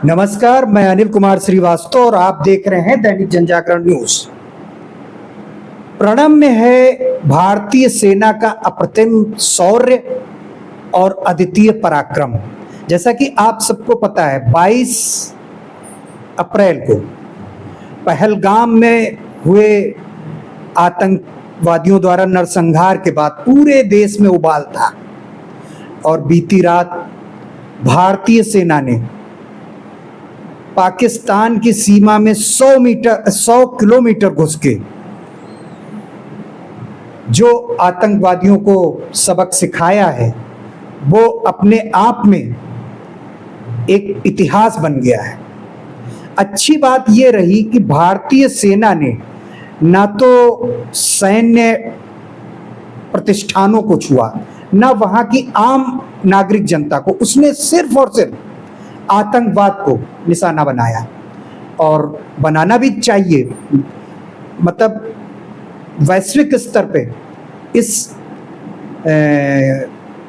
नमस्कार, मैं अनिल कुमार श्रीवास्तव और आप देख रहे हैं दैनिक जनजागरण न्यूज। प्रणम्य है भारतीय सेना का अप्रतिम शौर्य और अद्वितीय पराक्रम। जैसा कि आप सबको पता है, 22 अप्रैल को पहलगाम में हुए आतंकवादियों द्वारा नरसंहार के बाद पूरे देश में उबाल था और बीती रात भारतीय सेना ने पाकिस्तान की सीमा में 100 किलोमीटर घुस के जो आतंकवादियों को सबक सिखाया है वो अपने आप में एक इतिहास बन गया है। अच्छी बात यह रही कि भारतीय सेना ने ना तो सैन्य प्रतिष्ठानों को छुआ, ना वहां की आम नागरिक जनता को, उसने सिर्फ और सिर्फ आतंकवाद को निशाना बनाया और बनाना भी चाहिए। मतलब वैश्विक स्तर पे इस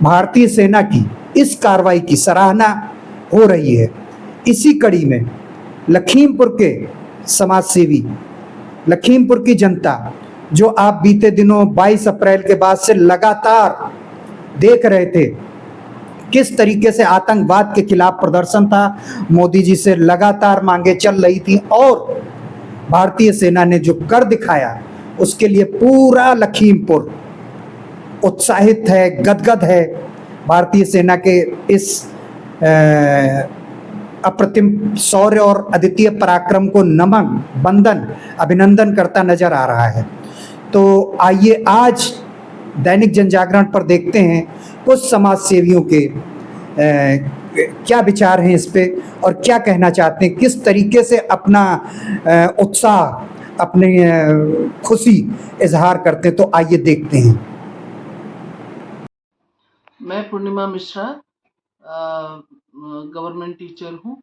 भारतीय सेना की इस कार्रवाई की सराहना हो रही है। इसी कड़ी में लखीमपुर के समाजसेवी, लखीमपुर की जनता, जो आप बीते दिनों 22 अप्रैल के बाद से लगातार देख रहे थे किस तरीके से आतंकवाद के खिलाफ प्रदर्शन था, मोदी जी से लगातार मांगे चल रही थी और भारतीय सेना ने जो कर दिखाया उसके लिए पूरा लखीमपुर उत्साहित है, गदगद है। भारतीय सेना के इस अप्रतिम शौर्य और अद्वितीय पराक्रम को नमन, वंदन, अभिनंदन करता नजर आ रहा है। तो आइए आज दैनिक जनजागरण पर देखते हैं कुछ समाज सेवियों के क्या विचार हैं इस पे और क्या कहना चाहते हैं, किस तरीके से अपना उत्साह, अपनी खुशी इजहार करते हैं। तो आइए देखते हैं। मैं पूर्णिमा मिश्रा गवर्नमेंट टीचर हूँ,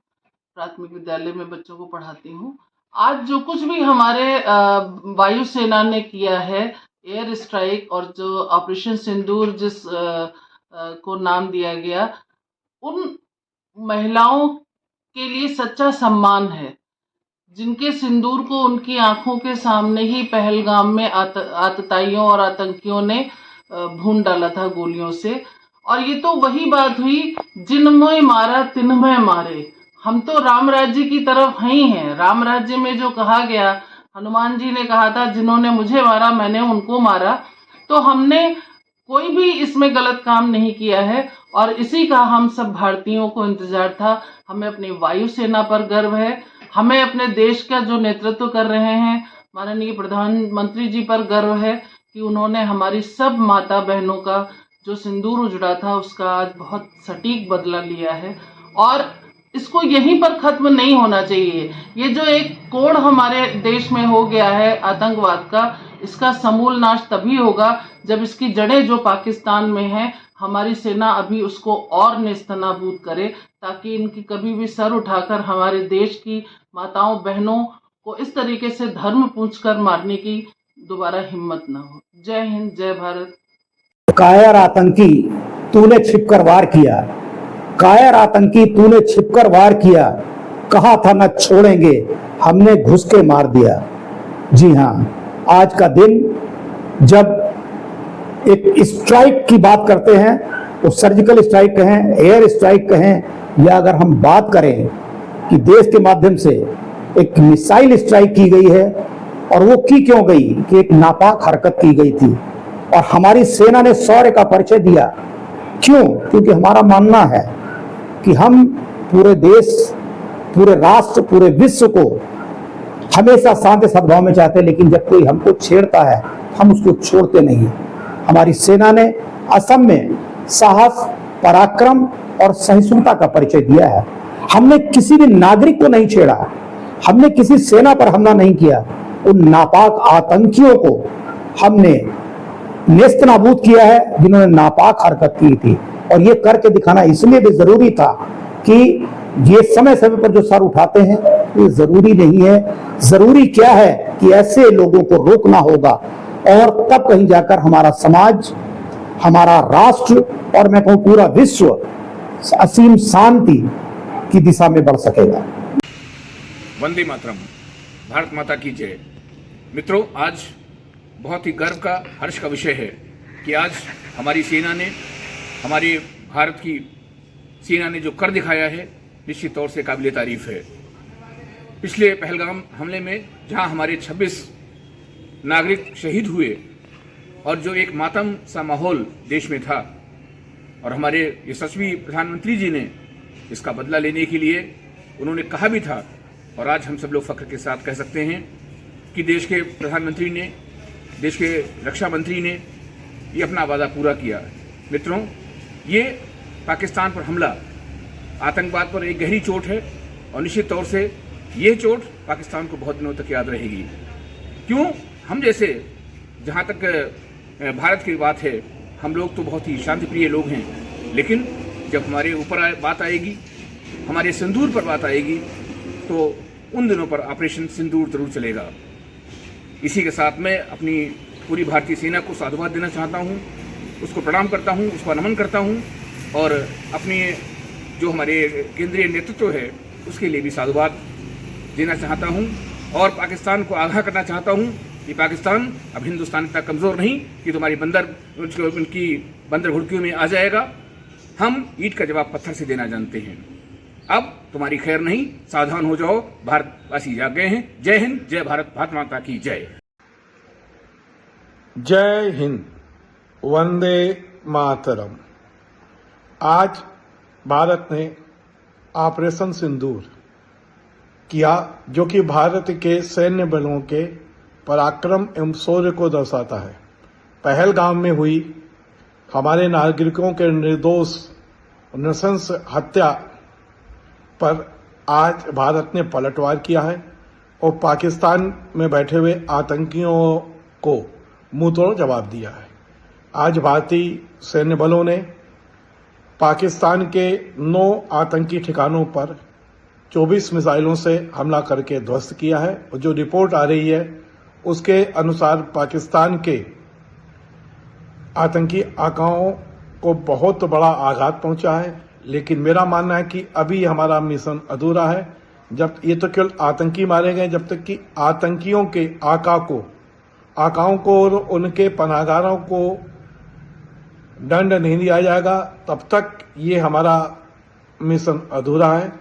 प्राथमिक विद्यालय में बच्चों को पढ़ाती हूँ। आज जो कुछ भी हमारे वायुसेना ने किया है, एयर स्ट्राइक और जो ऑपरेशन सिंदूर जिस को नाम दिया गया, उन महिलाओं के लिए सच्चा सम्मान है जिनके सिंदूर को उनकी आंखों के सामने ही पहलगाम में आतताइयों और आतंकियों ने भून डाला था गोलियों से। और ये तो वही बात हुई, जिनमें मारा तिनमें मारे। हम तो राम राज्य की तरफ ही हैं। राम राज्य में जो कहा गया, हनुमान जी ने कहा था, जिन्होंने मुझे मारा मैंने उनको मारा। तो हमने कोई भी इसमें गलत काम नहीं किया है और इसी का हम सब भारतीयों को इंतजार था। हमें अपनी वायुसेना पर गर्व है, हमें अपने देश का जो नेतृत्व कर रहे हैं माननीय प्रधानमंत्री जी पर गर्व है कि उन्होंने हमारी सब माता बहनों का जो सिंदूर उजड़ा था उसका आज बहुत सटीक बदला लिया है। और इसको यहीं पर खत्म नहीं होना चाहिए। ये जो एक कोढ़ हमारे देश में हो गया है आतंकवाद का, इसका समूल नाश तभी होगा जब इसकी जड़ें जो पाकिस्तान में हैं, हमारी सेना अभी उसको और नेस्तनाबूद करे, ताकि इनकी कभी भी सर उठाकर हमारे देश की माताओं बहनों को इस तरीके से धर्म पूछकर मारने की दोबारा हिम्मत ना हो। जय हिंद, जय भारत। कायर आतंकी तूने छिपकर वार किया, कायर आतंकी तूने छिपकर वार किया, कहा था न छोड़ेंगे, हमने घुस के मार दिया। जी हाँ, आज का दिन जब एक स्ट्राइक की बात करते हैं, वो सर्जिकल स्ट्राइक कहें, एयर स्ट्राइक कहें, या अगर हम बात करें कि देश के माध्यम से एक मिसाइल स्ट्राइक की गई है, और वो की क्यों गई कि एक नापाक हरकत की गई थी और हमारी सेना ने शौर्य का परिचय दिया। क्यों? क्योंकि हमारा मानना है कि हम पूरे देश, पूरे राष्ट्र, पूरे विश्व को हमेशा शांति सद्भाव में चाहते हैं, लेकिन जब कोई हमको छेड़ता है हम उसको छोड़ते नहीं। हमारी सेना ने असम में साहस, पराक्रम और सहिष्णुता का परिचय दिया है। हमने किसी भी नागरिक को नहीं छेड़ा, हमने किसी सेना पर हमला नहीं किया, उन नापाक आतंकियों को हमने नेस्तनाबूद किया है जिन्होंने नापाक हरकत की थी। और ये करके दिखाना इसलिए भी जरूरी था कि ये समय समय पर जो सर उठाते हैं ये जरूरी नहीं है। जरूरी क्या है कि ऐसे लोगों को रोकना होगा और तब कहीं जाकर हमारा समाज, हमारा राष्ट्र और मैं कहूँ पूरा विश्व असीम शांति की दिशा में बढ़ सकेगा। वंदे मातरम, भारत माता की जय। मित्रों, आज बहुत ही गर्व का, हर्ष का विषय है कि आज हमारी सेना ने, हमारे भारत की सेना ने जो कर दिखाया है, निश्चित तौर से काबिले तारीफ है। पिछले पहलगाम हमले में जहां हमारे 26 नागरिक शहीद हुए और जो एक मातम सा माहौल देश में था, और हमारे यशस्वी प्रधानमंत्री जी ने इसका बदला लेने के लिए उन्होंने कहा भी था, और आज हम सब लोग फख्र के साथ कह सकते हैं कि देश के प्रधानमंत्री ने, देश के रक्षा मंत्री ने ये अपना वादा पूरा किया। मित्रों, ये पाकिस्तान पर हमला आतंकवाद पर एक गहरी चोट है, और निश्चित तौर से ये चोट पाकिस्तान को बहुत दिनों तक याद रहेगी। क्यों? हम जैसे, जहाँ तक भारत की बात है, हम लोग तो बहुत ही शांतिप्रिय लोग हैं, लेकिन जब हमारे ऊपर बात आएगी, हमारे सिंदूर पर बात आएगी, तो उन दिनों पर ऑपरेशन सिंदूर जरूर चलेगा। इसी के साथ मैं अपनी पूरी भारतीय सेना को साधुवाद देना चाहता हूँ, उसको प्रणाम करता हूँ, उसको नमन करता हूँ, और अपनी जो हमारे केंद्रीय नेतृत्व है उसके लिए भी साधुवाद देना चाहता हूँ, और पाकिस्तान को आगाह करना चाहता हूँ कि पाकिस्तान अब हिंदुस्तान इतना कमज़ोर नहीं कि तुम्हारी उनकी बंदर भुड़कियों में आ जाएगा। हम ईंट का जवाब पत्थर से देना जानते हैं। अब तुम्हारी खैर नहीं, सावधान हो जाओ, भारतवासी जाग गए हैं। जय हिंद, जय भारत, भारत माता की जय। जय हिंद, वंदे मातरम। आज भारत ने ऑपरेशन सिंदूर किया, जो कि भारत के सैन्य बलों के पराक्रम एवं शौर्य को दर्शाता है। पहलगाम में हुई हमारे नागरिकों के निर्दोष नृशंस हत्या पर आज भारत ने पलटवार किया है और पाकिस्तान में बैठे हुए आतंकियों को मुंहतोड़ जवाब दिया है। आज भारतीय सैन्य बलों ने पाकिस्तान के 9 आतंकी ठिकानों पर 24 मिसाइलों से हमला करके ध्वस्त किया है, और जो रिपोर्ट आ रही है उसके अनुसार पाकिस्तान के आतंकी आकाओं को बहुत बड़ा आघात पहुंचा है। लेकिन मेरा मानना है कि अभी हमारा मिशन अधूरा है। जब ये तो केवल आतंकी मारे गए, जब तक कि आतंकियों के आकाओं को और उनके पनाहगारों को दंड नहीं दिया जाएगा, तब तक ये हमारा मिशन अधूरा है।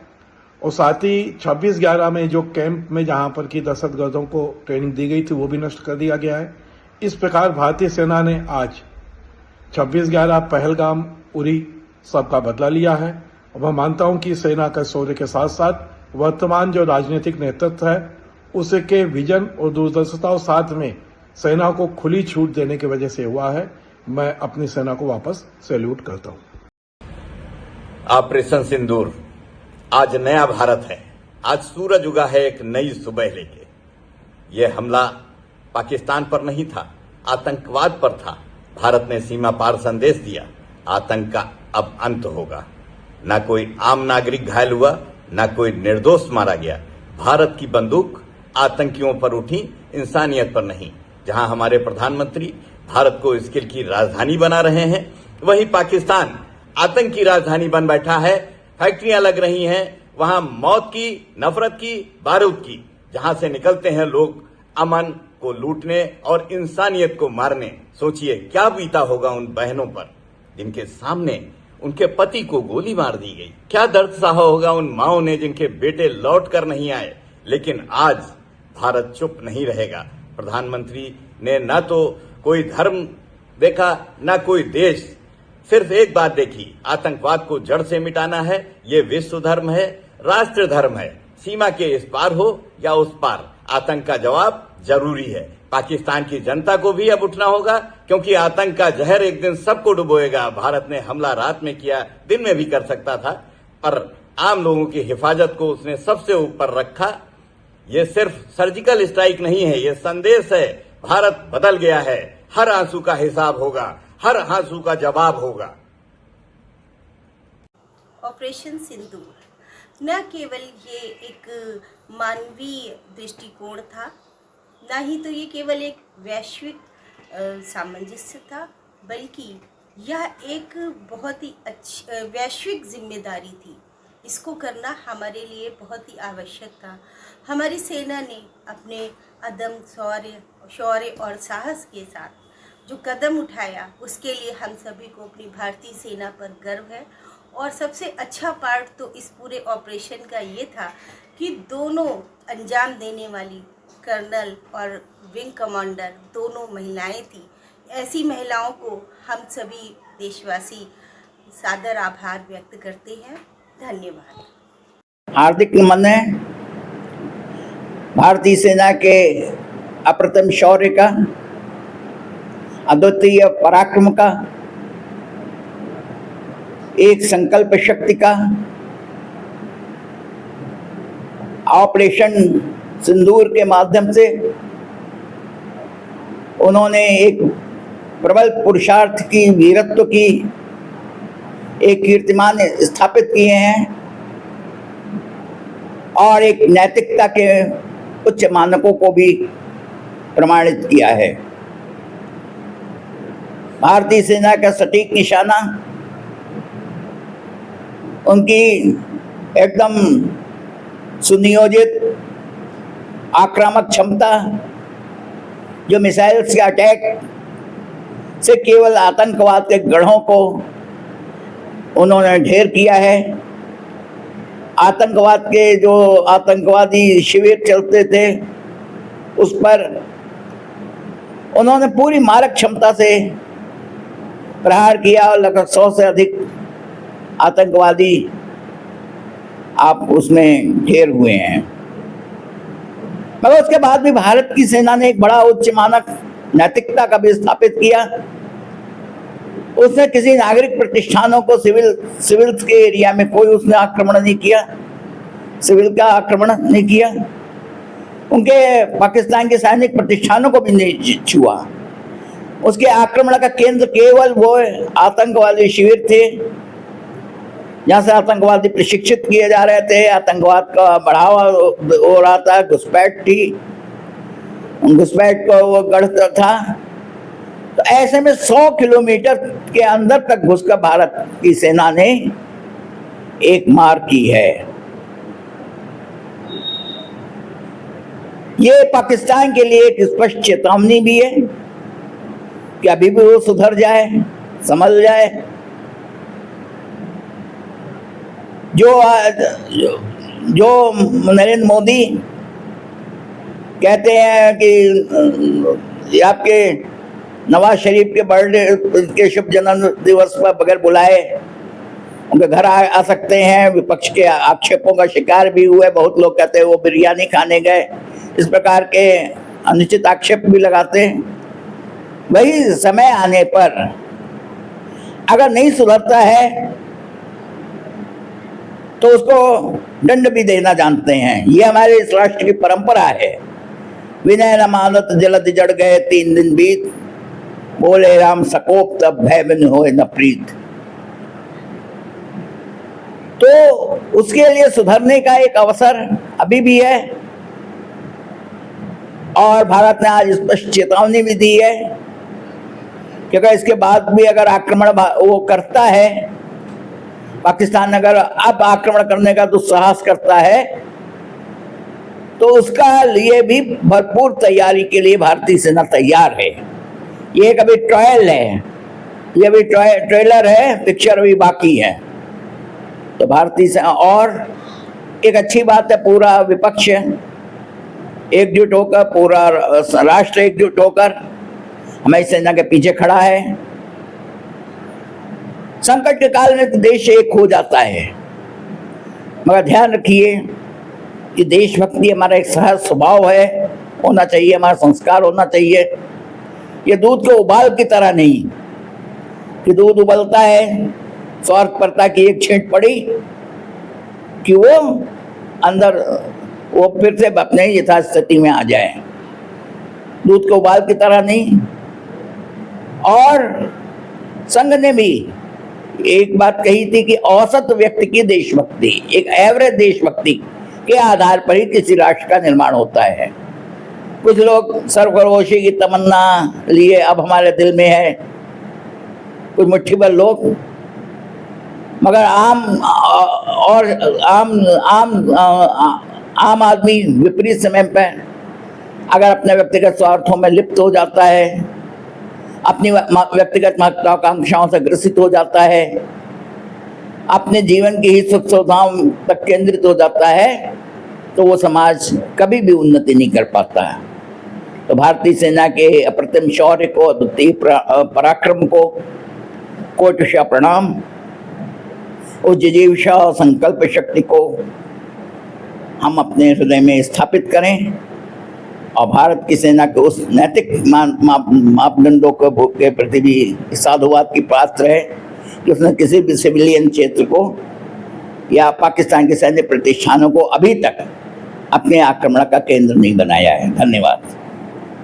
और साथ ही 26/11 में जो कैंप में जहां पर कि दहशतगर्दों को ट्रेनिंग दी गई थी, वो भी नष्ट कर दिया गया है। इस प्रकार भारतीय सेना ने आज 26/11, पहलगाम, उरी सबका बदला लिया है। और मैं मानता हूं कि सेना का शौर्य के साथ साथ वर्तमान जो राजनीतिक नेतृत्व है उसके विजन और दूरदर्शिता और साथ में सेना को खुली छूट देने की वजह से हुआ है। मैं अपनी सेना को वापस सैल्यूट करता हूं। ऑपरेशन सिंदूर, आज नया भारत है। आज सूरज उगा है एक नई सुबह लेके। यह हमला पाकिस्तान पर नहीं था, आतंकवाद पर था। भारत ने सीमा पार संदेश दिया, आतंक का अब अंत होगा। ना कोई आम नागरिक घायल हुआ, ना कोई निर्दोष मारा गया। भारत की बंदूक आतंकियों पर उठी, इंसानियत पर नहीं। जहां हमारे प्रधानमंत्री भारत को स्किल की राजधानी बना रहे हैं, वहीं पाकिस्तान आतंक की राजधानी बन बैठा है। फैक्ट्रियां लग रही हैं, वहां मौत की, नफरत की, बारूद की, जहां से निकलते हैं लोग अमन को लूटने और इंसानियत को मारने। सोचिए क्या बीता होगा उन बहनों पर जिनके सामने उनके पति को गोली मार दी गई। क्या दर्द सहा होगा उन माओं ने जिनके बेटे लौट कर नहीं आए। लेकिन आज भारत चुप नहीं रहेगा। प्रधानमंत्री ने न तो कोई धर्म देखा, न कोई देश, सिर्फ एक बात देखी, आतंकवाद को जड़ से मिटाना है। ये विश्व धर्म है, राष्ट्र धर्म है। सीमा के इस पार हो या उस पार, आतंक का जवाब जरूरी है। पाकिस्तान की जनता को भी अब उठना होगा, क्योंकि आतंक का जहर एक दिन सबको डुबोएगा। भारत ने हमला रात में किया, दिन में भी कर सकता था, पर आम लोगों की हिफाजत को उसने सबसे ऊपर रखा। ये सिर्फ सर्जिकल स्ट्राइक नहीं है, ये संदेश है। भारत बदल गया है। हर आंसू का हिसाब होगा, हर आंसू का जवाब होगा। ऑपरेशन सिंदूर न केवल ये एक मानवीय दृष्टिकोण था, न ही तो ये केवल एक वैश्विक सामंजस्य था, बल्कि यह एक बहुत ही अच्छी वैश्विक जिम्मेदारी थी इसको करना हमारे लिए बहुत ही आवश्यक था। हमारी सेना ने अपने अदम शौर्य और साहस के साथ जो कदम उठाया उसके लिए हम सभी को अपनी भारतीय सेना पर गर्व है। और सबसे अच्छा पार्ट तो इस पूरे ऑपरेशन का ये था कि दोनों अंजाम देने वाली कर्नल और विंग कमांडर दोनों महिलाएं थी। ऐसी महिलाओं को हम सभी देशवासी सादर आभार व्यक्त करते हैं। धन्यवाद। हार्दिक नमन है भारतीय सेना के अप्रतिम शौर्य का, अद्वितीय पराक्रम का, एक संकल्प शक्ति का। ऑपरेशन सिंदूर के माध्यम से उन्होंने एक प्रबल पुरुषार्थ की, वीरत्व की एक कीर्तिमान स्थापित किए हैं और एक नैतिकता के उच्च मानकों को भी प्रमाणित किया है। भारतीय सेना का सटीक निशाना, उनकी एकदम सुनियोजित आक्रामक क्षमता, जो मिसाइल्स के अटैक से केवल आतंकवाद के गढ़ों को उन्होंने ढेर किया है। आतंकवाद के जो आतंकवादी शिविर चलते थे उस पर उन्होंने पूरी मारक क्षमता से प्रहार किया और लगभग 100 से अधिक आतंकवादी आप उसमें ढेर हुए हैं। मगर उसके बाद भी भारत की सेना ने एक बड़ा उच्च मानक नैतिकता का भी स्थापित किया। उसने किसी नागरिक प्रतिष्ठानों को सिविल्स के एरिया में कोई उसने आक्रमण नहीं किया, सिविल का आक्रमण नहीं किया। उनके पाकिस्तान के सैनिक प्रतिष्ठानों को भी नहीं छुआ। उसके आक्रमण का केंद्र केवल वो आतंकवादी शिविर थे जहाँ से आतंकवादी प्रशिक्षित किए जा रहे थे, आतंकवाद का बढ़ावा हो रहा था, घुसपैठ थी, घुसपैठ को वो गढ़ था। तो ऐसे में 100 किलोमीटर के अंदर तक घुसकर भारत की सेना ने एक मार की है। ये पाकिस्तान के लिए एक स्पष्ट चेतावनी भी है कि अभी भी वो सुधर जाए, संभल जाए। जो नरेंद्र मोदी कहते हैं कि आपके नवाज शरीफ के बर्थडे के शुभ जन्म दिवस पर बगैर बुलाए उनके घर आ सकते हैं, विपक्ष के आक्षेपों का शिकार भी हुए। बहुत लोग कहते हैं वो बिरयानी खाने गए, इस प्रकार के अनुचित आक्षेप भी लगाते हैं। वही समय आने पर अगर नहीं सुधरता है तो उसको दंड भी देना जानते हैं। ये हमारे इस राष्ट्र की परंपरा है। विनय न मानत जलद जड़ गए 3 दिन बीत, बोले राम सकोप तब भय बिन होए न प्रीत। तो उसके लिए सुधरने का एक अवसर अभी भी है और भारत ने आज स्पष्ट चेतावनी भी दी है कि अगर इसके बाद भी अगर आक्रमण वो करता है, पाकिस्तान अगर अब आक्रमण करने का दुस्साहस करता है तो उसका लिए भी भरपूर तैयारी के लिए भारतीय सेना तैयार है। ये एक अभी ट्रायल है, ये अभी ट्रेलर है, पिक्चर अभी बाकी है। तो भारतीय सेना और एक अच्छी बात है, पूरा विपक्ष एकजुट होकर, पूरा राष्ट्र एकजुट होकर हमारी सेना के पीछे खड़ा है। संकट के काल में देश एक हो जाता है, मगर ध्यान रखिए कि देशभक्ति हमारा एक सहज स्वभाव है, होना चाहिए, हमारा संस्कार होना चाहिए। ये दूध के उबाल की तरह नहीं कि दूध उबलता है, स्वार्थपरता की एक छींट पड़ी कि वो अंदर वो फिर से अपने यथास्थिति में आ जाए। दूध के उबाल की तरह नहीं। और संघ ने भी एक बात कही थी कि औसत व्यक्ति की देशभक्ति, एक एवरेज देशभक्ति के आधार पर ही किसी राष्ट्र का निर्माण होता है। कुछ लोग सर्वखरोशी की तमन्ना लिए अब हमारे दिल में है, कुछ मुट्ठी भर लोग, मगर आम आदमी विपरीत समय पर अगर अपने व्यक्तिगत स्वार्थों में लिप्त हो जाता है, अपनी व्यक्तिगत महत्वाकांक्षाओं से ग्रसित हो जाता है, अपने जीवन की ही सुख सुविधाओं तक केंद्रित हो जाता है, तो वो समाज कभी भी उन्नति नहीं कर पाता है। तो भारतीय सेना के अप्रतिम शौर्य को, अद्वितीय पराक्रम को कोटिशा प्रणाम। उस जिजीविषा और संकल्प शक्ति को हम अपने हृदय में स्थापित करें और भारत की सेना के उस नैतिक मापदंडों के प्रति भी साधुवाद की पात्र है कि उसने किसी भी सिविलियन क्षेत्र को या पाकिस्तान के सैन्य प्रतिष्ठानों को अभी तक अपने आक्रमण का केंद्र नहीं बनाया है। धन्यवाद।